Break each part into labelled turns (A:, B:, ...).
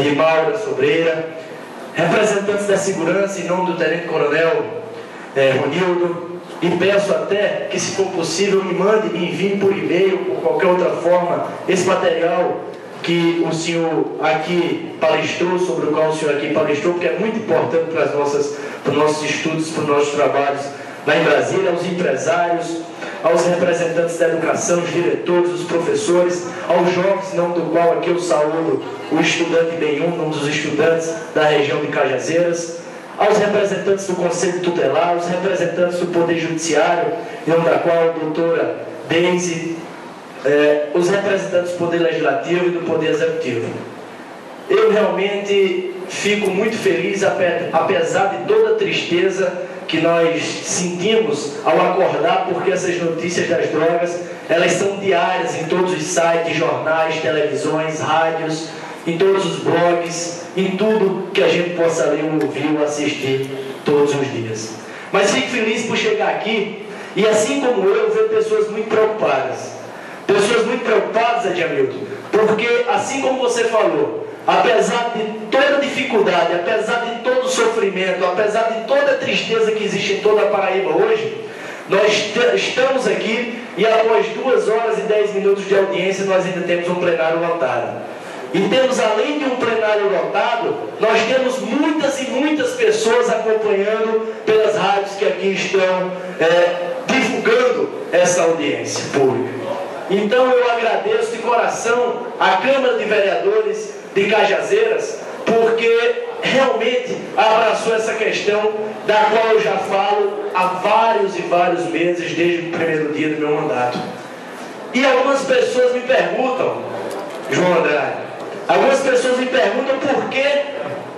A: de Maura Sobreira, representantes da segurança, em nome do Tenente Coronel Ronildo, e peço até que, se for possível, me envie por e-mail, por qualquer outra forma, esse material que o senhor aqui palestrou, sobre o qual o senhor aqui palestrou, porque é muito importante para os nossos estudos, para os nossos trabalhos lá em Brasília, aos empresários, aos representantes da educação, os diretores, os professores, aos jovens, em nome do qual aqui eu saúdo o estudante Benhum, um dos estudantes da região de Cajazeiras, aos representantes do Conselho Tutelar, aos representantes do Poder Judiciário, em nome da qual a doutora Deise, os representantes do Poder Legislativo e do Poder Executivo. Eu realmente fico muito feliz, apesar de toda a tristeza que nós sentimos ao acordar, porque essas notícias das drogas, elas são diárias em todos os sites, jornais, televisões, rádios, em todos os blogs, em tudo que a gente possa ler, ouvir ou assistir todos os dias. Mas fico feliz por chegar aqui e, assim como eu, ver pessoas muito preocupadas. Pessoas muito preocupadas, Edmilton, porque, assim como você falou, apesar de toda a dificuldade, apesar de todo o sofrimento, apesar de toda a tristeza que existe em toda a Paraíba hoje, nós estamos aqui e após 2 horas e 10 minutos de audiência nós ainda temos um plenário lotado. E temos, além de um plenário lotado, nós temos muitas e muitas pessoas acompanhando pelas rádios que aqui estão divulgando essa audiência pública. Então eu agradeço de coração à Câmara de Vereadores de Cajazeiras, porque realmente abraçou essa questão da qual eu já falo há vários e vários meses, desde o primeiro dia do meu mandato. E algumas pessoas me perguntam, João Andrade, algumas pessoas me perguntam por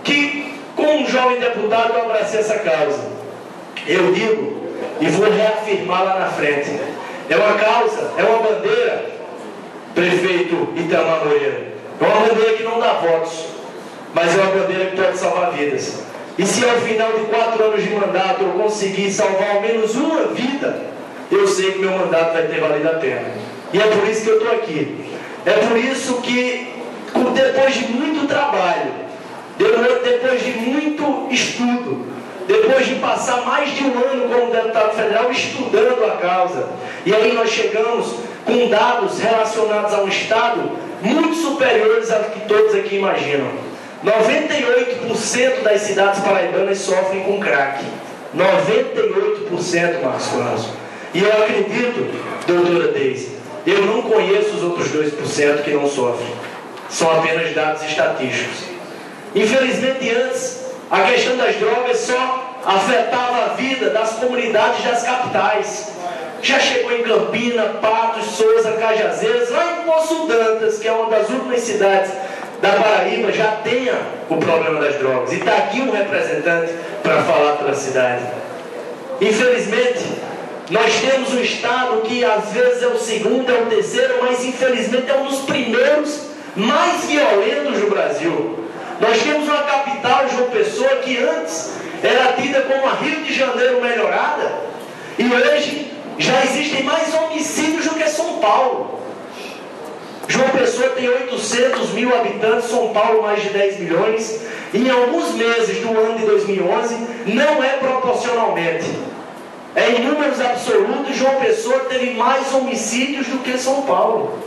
A: que como um jovem deputado, eu abracei essa causa. Eu digo, e vou reafirmar lá na frente, é uma causa, é uma bandeira, prefeito Itamar Moreira, é uma bandeira que não dá votos, mas é uma bandeira que pode salvar vidas. E se ao final de 4 anos de mandato eu conseguir salvar ao menos uma vida, eu sei que meu mandato vai ter valido a pena. E é por isso que eu estou aqui. É por isso que, depois de muito trabalho, depois de muito estudo, depois de passar mais de 1 ano como deputado federal estudando a causa, e aí nós chegamos com dados relacionados a um estado muito superiores ao que todos aqui imaginam. 98% das cidades paraibanas sofrem com crack. 98%, Marcos Claus. E eu acredito, doutora Deise, eu não conheço os outros 2% que não sofrem. São apenas dados estatísticos. Infelizmente, antes, a questão das drogas só afetava a vida das comunidades das capitais. Já chegou em Campina, Patos, Souza, Cajazeiras, lá em Poço Dantas, que é uma das últimas cidades da Paraíba, já tenha o problema das drogas. E está aqui um representante para falar pela cidade. Infelizmente, nós temos um estado que às vezes é o segundo, é o terceiro, mas infelizmente é um dos primeiros mais violentos do Brasil. Nós temos uma capital, João Pessoa, que antes era tida como a Rio de Janeiro melhorada, e hoje já existem mais homicídios do que São Paulo. João Pessoa tem 800 mil habitantes, São Paulo mais de 10 milhões, e em alguns meses do ano de 2011, não é proporcionalmente. É em números absolutos, João Pessoa teve mais homicídios do que São Paulo.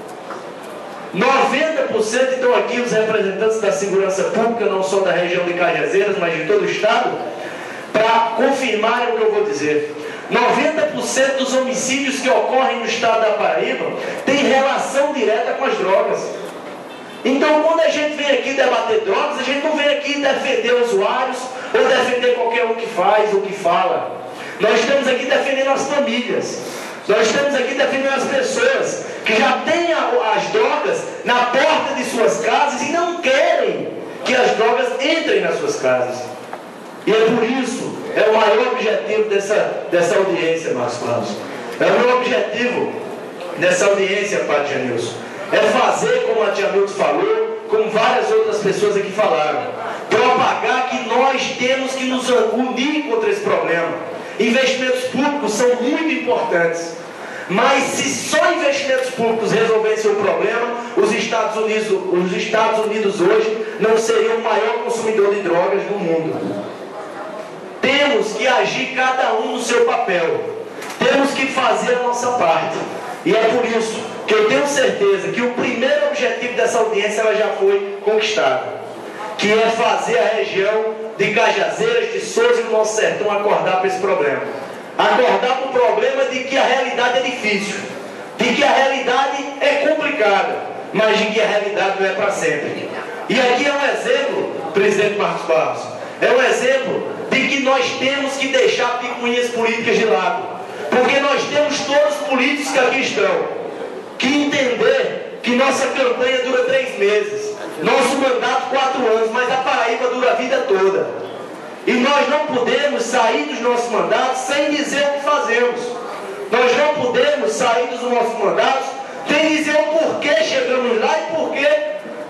A: 90% estão aqui os representantes da segurança pública, não só da região de Cajazeiras, mas de todo o estado, para confirmarem o que eu vou dizer. 90% dos homicídios que ocorrem no estado da Paraíba têm relação direta com as drogas. Então, quando a gente vem aqui debater drogas, a gente não vem aqui defender usuários ou defender qualquer um que faz ou que fala. Nós estamos aqui defendendo as famílias. Nós estamos aqui defendendo as pessoas que já têm as drogas na porta de suas casas e não querem que as drogas entrem nas suas casas. E é por isso, é o maior objetivo dessa audiência, Marcos Claus. É o meu objetivo dessa audiência, Padre Janilson. É fazer, como a tia Milton falou, como várias outras pessoas aqui falaram, propagar que nós temos que nos unir contra esse problema. Investimentos públicos são muito importantes, Mas se só investimentos públicos resolvessem o problema, os Estados Unidos hoje não seriam o maior consumidor de drogas do mundo. Temos que agir cada um no seu papel. Temos que fazer a nossa parte. E é por isso que eu tenho certeza que o primeiro objetivo dessa audiência ela já foi conquistado, que é fazer a região de Cajazeiras, de Souza e do nosso sertão acordar para esse problema. Acordar para o problema de que a realidade é difícil, de que a realidade é complicada, mas de que a realidade não é para sempre. E aqui é um exemplo, presidente Marcos Barros, é um exemplo de que nós temos que deixar picuinhas políticas de lado. Porque nós temos todos os políticos que aqui estão que entender que nossa campanha dura 3 meses, nosso mandato 4 anos, mas a Paraíba dura a vida toda. E nós não podemos sair dos nossos mandatos sem dizer o que fazemos. Nós não podemos sair dos nossos mandatos sem dizer o porquê chegamos lá e porquê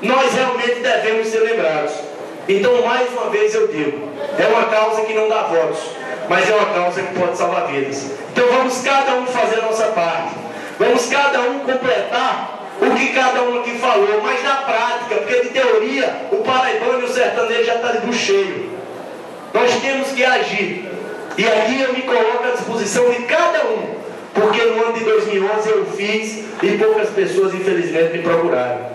A: nós realmente devemos ser lembrados. Então, mais uma vez eu digo, é uma causa que não dá votos, mas é uma causa que pode salvar vidas. Então vamos cada um fazer a nossa parte. Vamos cada um completar o que cada um aqui falou, mas na prática, porque de teoria o paraibano e o sertanejo já está de bucho cheio. Nós temos que agir. E aqui eu me coloco à disposição de cada um, porque no ano de 2011 eu fiz e poucas pessoas infelizmente me procuraram.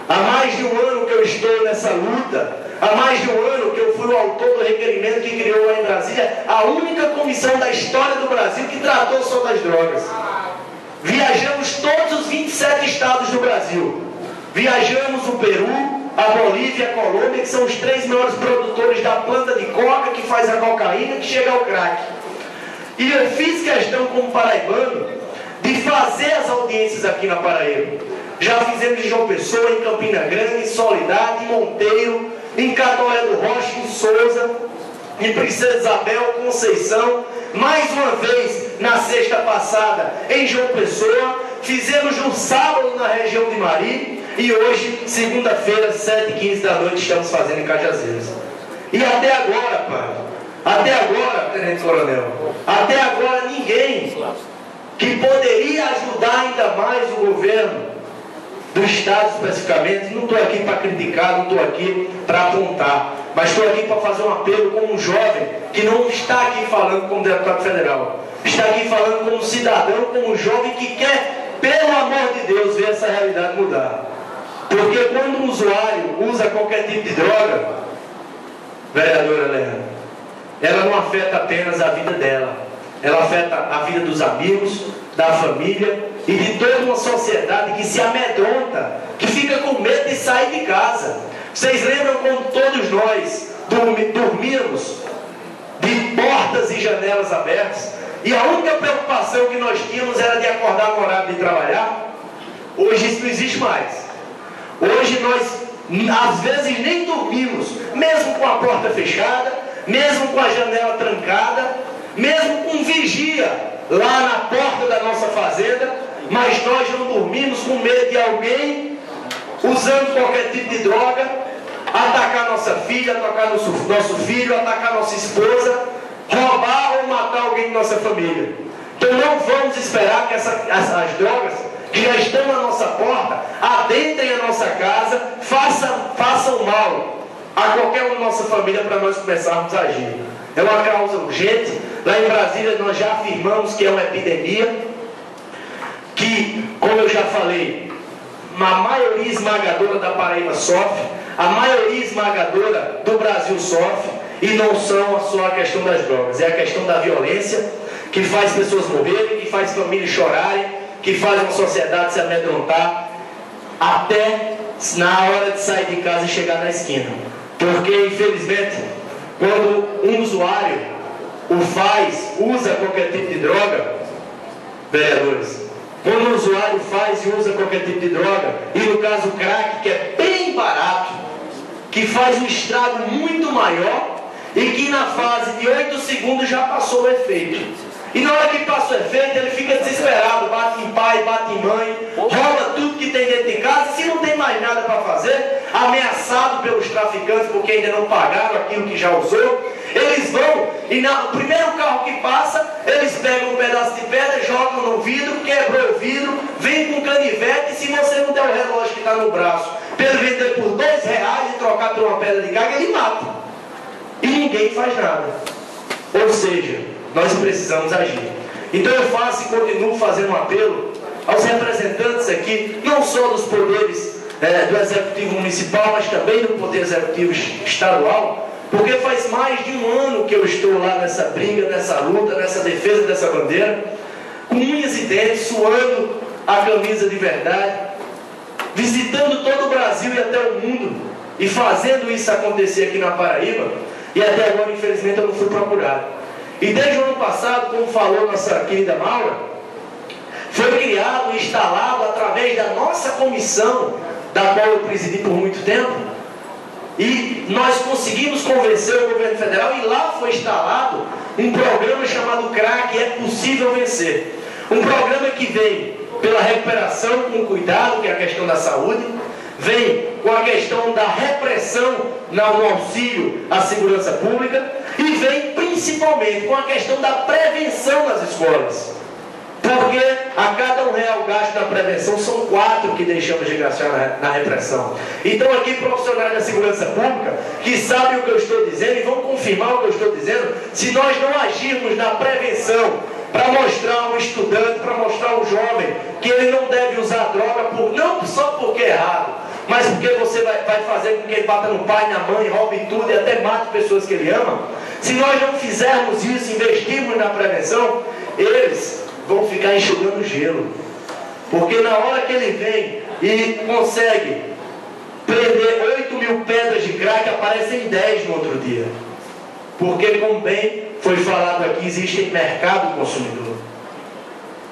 A: Há mais de um ano que eu estou nessa luta. Há mais de um ano que eu fui o autor do requerimento que criou lá em Brasília a única comissão da história do Brasil que tratou só das drogas. Viajamos todos os 27 estados do Brasil. Viajamos o Peru, a Bolívia e a Colômbia, que são os 3 maiores produtores da planta de coca que faz a cocaína que chega ao crack. E eu fiz questão como paraibano de fazer as audiências aqui na Paraíba. Já fizemos em João Pessoa, em Campina Grande, em Soledade, em Monteiro, em Cadóia do Rocha, em Souza, em Princesa Isabel, Conceição, mais uma vez na sexta passada em João Pessoa, fizemos no sábado na região de Mari e hoje, segunda-feira, 7h15 da noite, estamos fazendo em Cajazeiras. E até agora, pai, até agora, tenente coronel, até agora ninguém que poderia ajudar ainda mais o governo do Estado especificamente, não estou aqui para criticar, não estou aqui para apontar, mas estou aqui para fazer um apelo como um jovem que não está aqui falando como deputado federal, está aqui falando como cidadão, como um jovem que quer, pelo amor de Deus, ver essa realidade mudar. Porque quando um usuário usa qualquer tipo de droga, vereadora Helena, ela não afeta apenas a vida dela, ela afeta a vida dos amigos, da família e de toda uma sociedade que se amedronta, que fica com medo de sair de casa. Vocês lembram quando todos nós dormíamos de portas e janelas abertas e a única preocupação que nós tínhamos era de acordar no horário de trabalhar? Hoje isso não existe mais. Hoje nós às vezes nem dormimos, mesmo com a porta fechada, mesmo com a janela trancada, mesmo com vigia lá na porta da nossa fazenda, mas nós não dormimos com medo de alguém usando qualquer tipo de droga atacar nossa filha, atacar nosso filho, atacar nossa esposa, roubar ou matar alguém de nossa família. Então não vamos esperar que as drogas que já estão na nossa porta adentrem a nossa casa, façam mal a qualquer uma da nossa família para nós começarmos a agir. É uma causa urgente. Lá em Brasília nós já afirmamos que é uma epidemia, que, como eu já falei, a maioria esmagadora da Paraíba sofre, a maioria esmagadora do Brasil sofre, e não só a questão das drogas, é a questão da violência, que faz pessoas morrerem, que faz famílias chorarem, que faz uma sociedade se amedrontar, até na hora de sair de casa e chegar na esquina. Porque, infelizmente, quando um usuário usa qualquer tipo de droga, vereadores, quando o usuário faz e usa qualquer tipo de droga, e no caso o crack, que é bem barato, que faz um estrago muito maior, e que na fase de 8 segundos já passou o efeito. E na hora que passa o efeito, ele fica desesperado, bate em pai, bate em mãe, rouba tudo que tem dentro de casa, se não tem mais nada para fazer, ameaçado pelos traficantes porque ainda não pagaram aquilo que já usou, Eles vão e no primeiro carro que passa, eles pegam um pedaço de pedra, jogam no vidro, quebrou o vidro, vem com canivete, e se você não der o relógio que está no braço, para ele vender por R$2 e trocar por uma pedra de carga, ele mata. E ninguém faz nada. Ou seja, nós precisamos agir. Então eu faço e continuo fazendo um apelo aos representantes aqui, não só dos poderes do Executivo Municipal, mas também do Poder Executivo Estadual, porque faz mais de um ano que eu estou lá nessa briga, nessa luta, nessa defesa dessa bandeira, com unhas e dentes, suando a camisa de verdade, visitando todo o Brasil e até o mundo, e fazendo isso acontecer aqui na Paraíba, e até agora, infelizmente, eu não fui procurado. E desde o ano passado, como falou nossa querida Maura, foi criado e instalado através da nossa comissão, da qual eu presidi por muito tempo, e nós conseguimos convencer o governo federal, e lá foi instalado um programa chamado CRAC, É Possível Vencer. Um programa que vem pela recuperação com cuidado, que é a questão da saúde, vem com a questão da repressão no auxílio à segurança pública, e vem principalmente com a questão da prevenção nas escolas. Porque a cada R$1 gasto na prevenção, são 4 que deixamos de gastar na repressão. Então aqui profissionais da segurança pública, que sabem o que eu estou dizendo e vão confirmar o que eu estou dizendo, se nós não agirmos na prevenção, para mostrar ao estudante, para mostrar ao jovem, que ele não deve usar droga, não só porque é errado, mas porque você vai fazer com que ele bata no pai, na mãe, roube tudo e até mate pessoas que ele ama. Se nós não fizermos isso, investirmos na prevenção, eles vão ficar enxugando gelo. Porque na hora que ele vem e consegue prender 8.000 pedras de crack, aparecem 10 no outro dia. Porque, como bem foi falado aqui, existe mercado consumidor.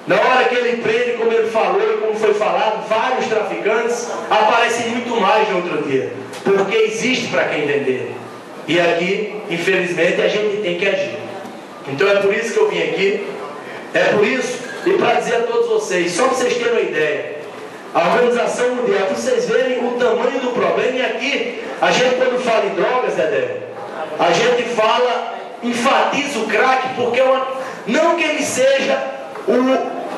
A: Na hora que ele prende, como ele falou e como foi falado, vários traficantes, aparecem muito mais no outro dia. Porque existe para quem vender. E aqui, infelizmente, a gente tem que agir. Então é por isso que eu vim aqui. É por isso, e para dizer a todos vocês, só para vocês terem uma ideia, a Organização Mundial, para vocês verem o tamanho do problema, e aqui, a gente quando fala em drogas, Dedé, a gente fala, enfatiza o crack, porque não que ele seja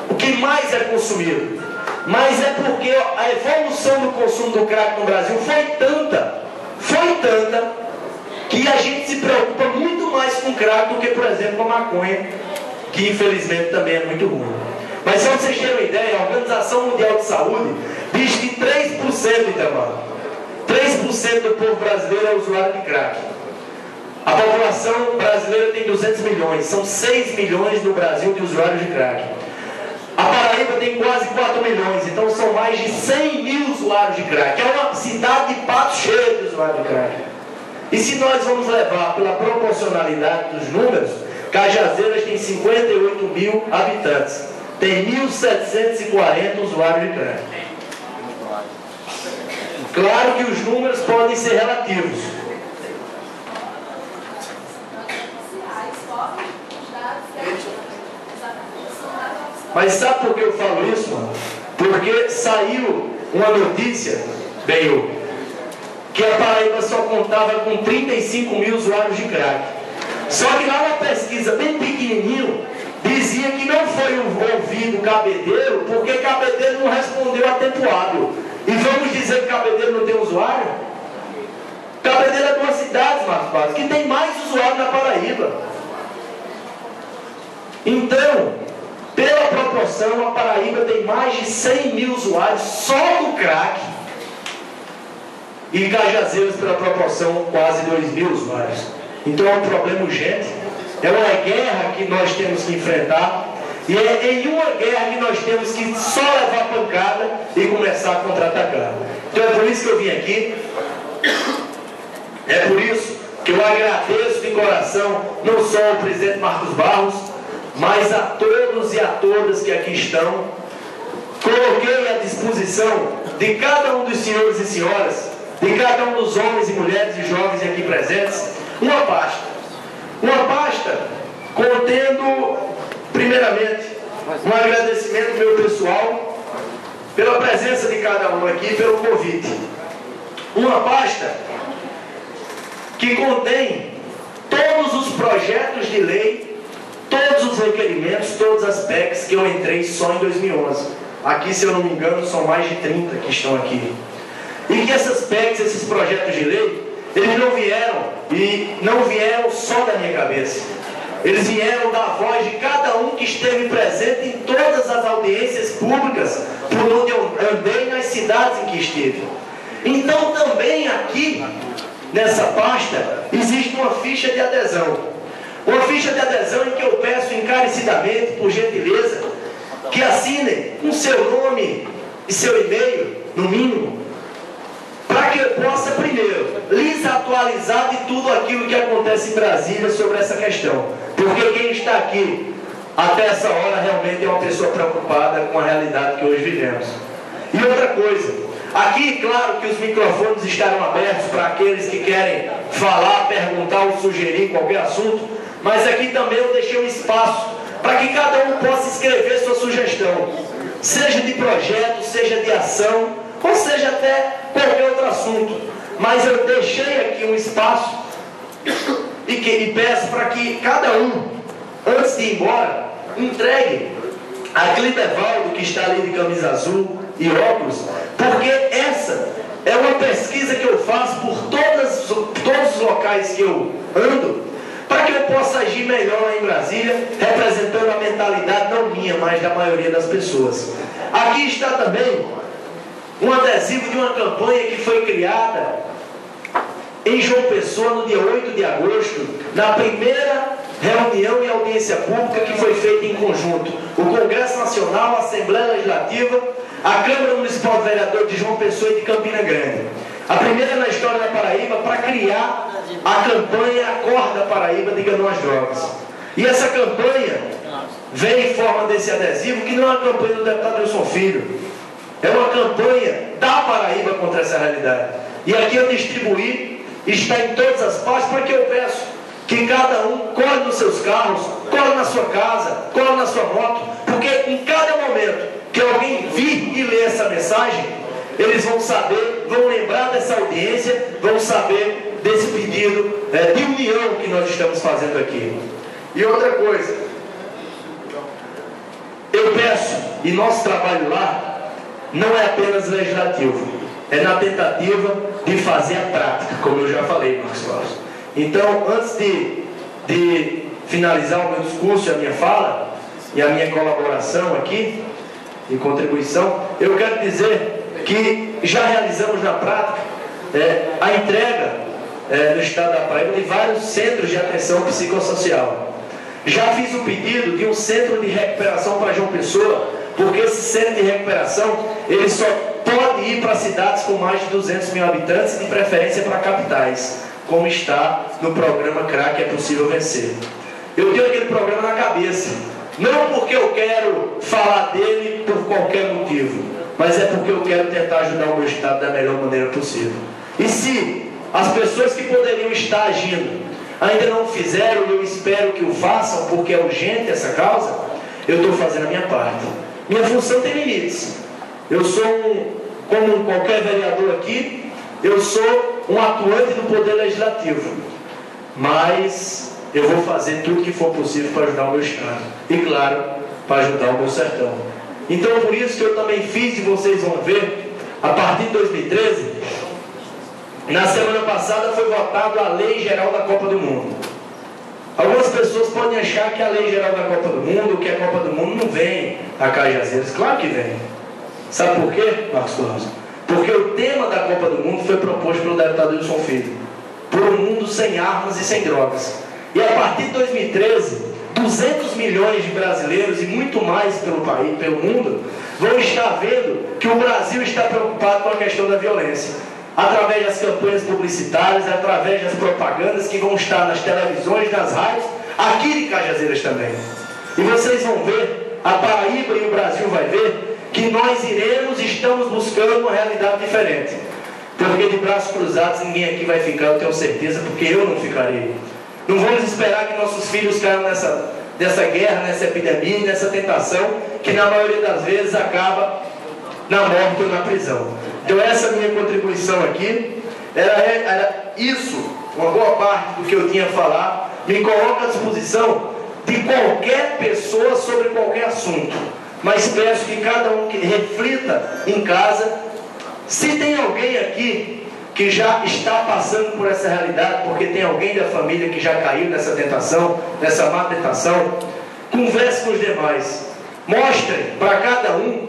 A: o que mais é consumido, mas é porque a evolução do consumo do crack no Brasil foi tanta, que a gente se preocupa muito mais com o crack do que, por exemplo, com a maconha, que infelizmente também é muito ruim. Mas só para vocês terem uma ideia, a Organização Mundial de Saúde diz que 3%, Itamar, 3% do povo brasileiro é usuário de crack. A população brasileira tem 200 milhões, são 6 milhões no Brasil de usuários de crack. A Paraíba tem quase 4 milhões, então são mais de 100 mil usuários de crack. É uma cidade de pato cheio de usuários de crack. E se nós vamos levar pela proporcionalidade dos números, Cajazeiras tem 58 mil habitantes, tem 1.740 usuários de crack. Claro que os números podem ser relativos. Mas sabe por que eu falo isso, mano? Porque saiu uma notícia, que a Paraíba só contava com 35 mil usuários de crack. Só que lá na pesquisa, bem pequenininho, dizia que não foi ouvido Cabedelo, porque Cabedelo não respondeu a tempo hábil. E vamos dizer que Cabedelo não tem usuário? Cabedelo é de uma cidade, Marcos Paz, que tem mais usuário na Paraíba. Então, pela proporção, a Paraíba tem mais de 100 mil usuários só do crack. E Cajazeiras, pela proporção, quase 2 mil usuários. Então é um problema urgente, é uma guerra que nós temos que enfrentar, e é em uma guerra que nós temos que só levar pancada e começar a contra-atacar. Então é por isso que eu vim aqui, é por isso que eu agradeço de coração, não só ao presidente Marcos Barros, mas a todos e a todas que aqui estão. Coloquei à disposição de cada um dos senhores e senhoras, de cada um dos homens e mulheres e jovens aqui presentes, uma pasta contendo, primeiramente, um agradecimento meu pessoal pela presença de cada um aqui, pelo convite. Uma pasta que contém todos todos os projetos de lei, todos os requerimentos, todas as PECs que eu entrei só em 2011. Aqui, se eu não me engano, são mais de 30 que estão aqui. E que essas PECs, esses projetos de lei, eles não vieram, e não vieram só da minha cabeça. Eles vieram da voz de cada um que esteve presente em todas as audiências públicas por onde eu andei, nas cidades em que estive. Então também aqui, nessa pasta, existe uma ficha de adesão. Uma ficha de adesão em que eu peço encarecidamente, por gentileza, que assinem com seu nome e seu e-mail, no mínimo, para que eu possa, primeiro, lhes atualizar de tudo aquilo que acontece em Brasília sobre essa questão. Porque quem está aqui até essa hora realmente é uma pessoa preocupada com a realidade que hoje vivemos. E outra coisa, aqui, claro que os microfones estarão abertos para aqueles que querem falar, perguntar ou sugerir qualquer assunto, mas aqui também eu deixei um espaço para que cada um possa escrever sua sugestão, seja de projeto, seja de ação, ou seja até qualquer outro assunto. Mas eu deixei aqui um espaço e peço para que cada um, antes de ir embora, entregue a Clidevaldo, que está ali de camisa azul e óculos, porque essa é uma pesquisa que eu faço por todos os locais que eu ando, para que eu possa agir melhor lá em Brasília, representando a mentalidade não minha, mas da maioria das pessoas. Aqui está também um adesivo de uma campanha que foi criada em João Pessoa no dia 8 de agosto, na primeira reunião e audiência pública que foi feita em conjunto. O Congresso Nacional, a Assembleia Legislativa, a Câmara Municipal de Vereadores de João Pessoa e de Campina Grande. A primeira na história da Paraíba para criar a campanha Acorda Paraíba, Diga Não às Drogas. E essa campanha vem em forma desse adesivo, que não é uma campanha do deputado Wilson Filho, é uma campanha da Paraíba contra essa realidade. E aqui eu distribuí, está em todas as partes, para que eu peço que cada um colhe nos seus carros, colhe na sua casa, colhe na sua moto, porque em cada momento que alguém vir e ler essa mensagem, eles vão saber, vão lembrar dessa audiência, vão saber desse pedido de união que nós estamos fazendo aqui. E outra coisa, eu peço, e nosso trabalho lá não é apenas legislativo, é na tentativa de fazer a prática, como eu já falei, Marcos Cláudio. Então, antes de finalizar o meu discurso, a minha fala e a minha colaboração aqui, e contribuição, eu quero dizer que já realizamos na prática a entrega no estado da Paraíba de vários centros de atenção psicossocial. Já fiz o pedido de um centro de recuperação para João Pessoa, porque esse centro de recuperação ele só pode ir para cidades com mais de 200 mil habitantes e de preferência para capitais, como está no programa CRAC, É Possível Vencer. Eu tenho aquele programa na cabeça, não porque eu quero falar dele por qualquer motivo, mas é porque eu quero tentar ajudar o meu estado da melhor maneira possível. E se as pessoas que poderiam estar agindo ainda não fizeram, eu espero que o façam, porque é urgente essa causa, eu estou fazendo a minha parte. Minha função tem limites. Eu sou como qualquer vereador aqui, eu sou um atuante do Poder Legislativo. Mas eu vou fazer tudo que for possível para ajudar o meu estado. E claro, para ajudar o meu sertão. Então por isso que eu também fiz, e vocês vão ver, a partir de 2013, na semana passada foi votada a Lei Geral da Copa do Mundo. Algumas pessoas podem achar que a Lei Geral da Copa do Mundo, que a Copa do Mundo não vem a Cajazeiras. Claro que vem. Sabe por quê, Marcos Cláudio? Porque o tema da Copa do Mundo foi proposto pelo deputado Wilson Filho. Por um mundo sem armas e sem drogas. E a partir de 2013, 200 milhões de brasileiros e muito mais pelo país, pelo mundo, vão estar vendo que o Brasil está preocupado com a questão da violência. Através das campanhas publicitárias, através das propagandas que vão estar nas televisões, nas rádios, aqui de Cajazeiras também. E vocês vão ver, a Paraíba e o Brasil vai ver, que nós estamos buscando uma realidade diferente. Porque de braços cruzados ninguém aqui vai ficar, eu tenho certeza, porque eu não ficarei. Não vamos esperar que nossos filhos caiam nessa guerra, nessa epidemia, nessa tentação, que na maioria das vezes acaba na morte ou na prisão. Então essa minha contribuição aqui era isso, uma boa parte do que eu tinha a falar, me coloco à disposição de qualquer pessoa sobre qualquer assunto, mas peço que cada um que reflita em casa. Se tem alguém aqui que já está passando por essa realidade, porque tem alguém da família que já caiu nessa tentação, nessa má tentação, converse com os demais, mostrem para cada um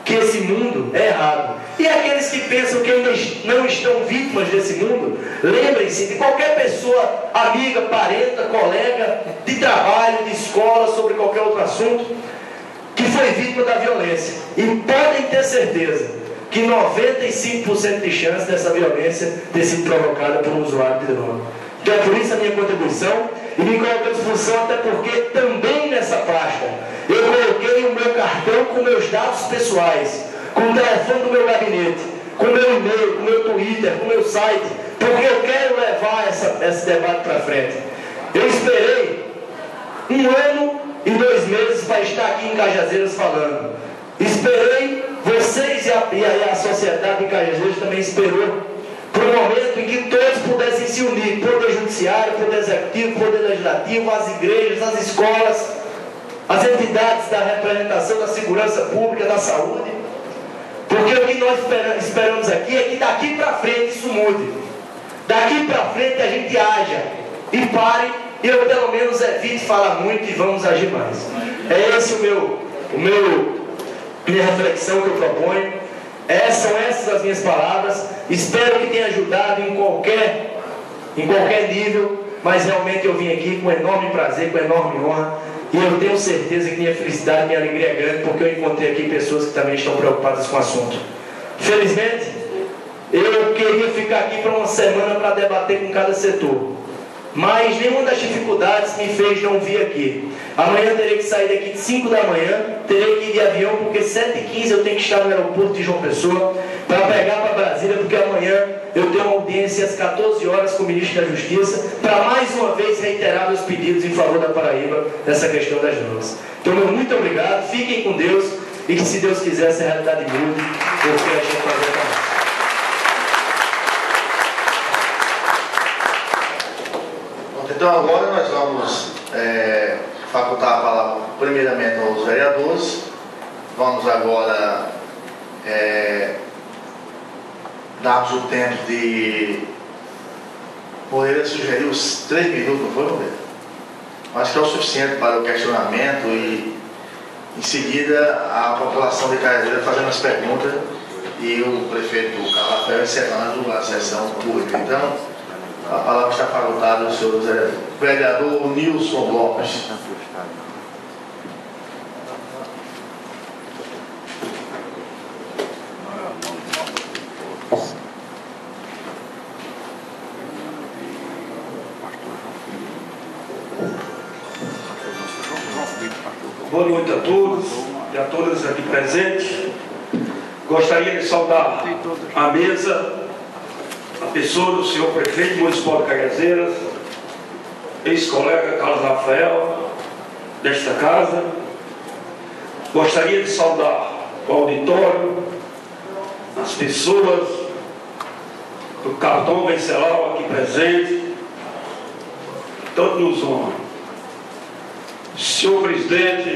A: que esse mundo é errado. E aqueles que pensam que ainda não estão vítimas desse mundo, lembrem-se de qualquer pessoa, amiga, parenta, colega, de trabalho, de escola, sobre qualquer outro assunto, que foi vítima da violência. E podem ter certeza que 95% de chance dessa violência ter sido provocada por um usuário de droga. Então é por isso a minha contribuição, e me coloco à disposição, até porque também nessa pasta eu coloquei o meu cartão com meus dados pessoais, com o telefone do meu gabinete, com o meu e-mail, com o meu Twitter, com o meu site, porque eu quero levar esse debate para frente. Eu esperei 1 ano e 2 meses para estar aqui em Cajazeiras falando. Esperei vocês e a sociedade de Cajazeiras também esperou por um momento em que todos pudessem se unir, poder judiciário, poder executivo, poder legislativo, as igrejas, as escolas, as entidades da representação da segurança pública, da saúde. Porque o que nós esperamos aqui é que daqui para frente isso mude. Daqui para frente a gente haja e pare, e eu pelo menos evite falar muito e vamos agir mais. É esse minha reflexão que eu proponho. São essas as minhas palavras. Espero que tenha ajudado em qualquer nível, mas realmente eu vim aqui com enorme prazer, com enorme honra, e eu tenho certeza que minha felicidade, minha alegria é grande, porque eu encontrei aqui pessoas que também estão preocupadas com o assunto. Felizmente, eu queria ficar aqui para uma semana para debater com cada setor, mas nenhuma das dificuldades me fez não vir aqui. Amanhã terei que sair daqui de 5 da manhã, terei que ir de avião, porque 7h15 eu tenho que estar no aeroporto de João Pessoa, para pegar para Brasília, porque amanhã eu tenho uma audiência às 14 horas com o Ministro da Justiça, para mais uma vez reiterar meus pedidos em favor da Paraíba, nessa questão das drogas. Então, meu muito obrigado, fiquem com Deus, e que, se Deus quiser, essa realidade mude, porque a gente vai ver também.
B: Então agora nós vamos facultar a palavra primeiramente aos vereadores. Vamos agora darmos o tempo de... Moreira sugeriu os 3 minutos, não foi, Moreira? Acho que é o suficiente para o questionamento e em seguida a população de Cajazeiras fazendo as perguntas e o prefeito Calafel encerrando a sessão pública. Então, a palavra está facultada ao senhor vereador Nilson Lopes.
C: Boa noite a todos e a todas aqui presentes. Gostaria de saudar a mesa, a pessoa do senhor prefeito municipal de Cajazeiras, ex-colega Carlos Rafael, desta casa. Gostaria de saudar o auditório, as pessoas do Capitão Venceslau aqui presente, tanto nos honra. Senhor presidente,